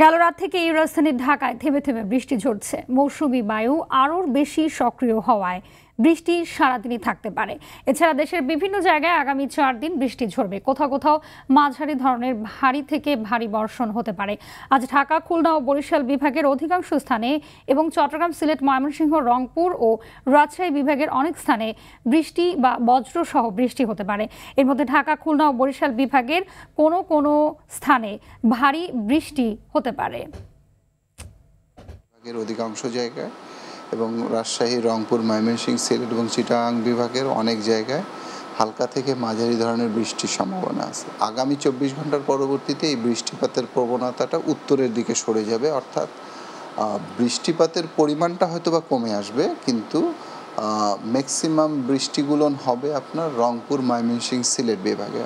গেল রাত থেকে এই রাজধানী ঢাকায় থেমে থেমে বৃষ্টি ঝরছে। মৌসুমী বায়ু আরও বেশি সক্রিয় হওয়ায় বৃষ্টি সারাদিনই থাকতে পারে। এছাড়া দেশের বিভিন্ন জায়গায় আগামী 4 দিন বৃষ্টি ঝরবে। কোথাও কোথাও মাঝারি ধরনের ভারী থেকে ভারী বর্ষণ হতে পারে। আজ ঢাকা, খুলনা ও বরিশাল বিভাগের অধিকাংশ স্থানে এবং চট্টগ্রাম, সিলেট, ময়মনসিংহ, রংপুর ও রাজশাহী বিভাগের অনেক স্থানে বৃষ্টি বা বজ্রসহ বৃষ্টি হতে পারে। এর মধ্যে ঢাকা, খুলনা ও বরিশাল বিভাগের কোনো কোনো স্থানে ভারী বৃষ্টি হতে পারে। অধিকাংশ জায়গায় এবং রাজশাহী, রংপুর, ময়মনসিংহ, সিলেট এবং চিটাগাং বিভাগের অনেক জায়গায় হালকা থেকে মাঝারি ধরনের বৃষ্টির সম্ভাবনা আছে। আগামী 24 ঘন্টার পরবর্তীতে এই বৃষ্টিপাতের প্রবণতাটা উত্তরের দিকে সরে যাবে, অর্থাৎ বৃষ্টিপাতের পরিমাণটা হয়তো বা কমে আসবে, কিন্তু ম্যাক্সিমাম বৃষ্টিগুলো হবে আপনার রংপুর, ময়মনসিংহ, সিলেট বিভাগে।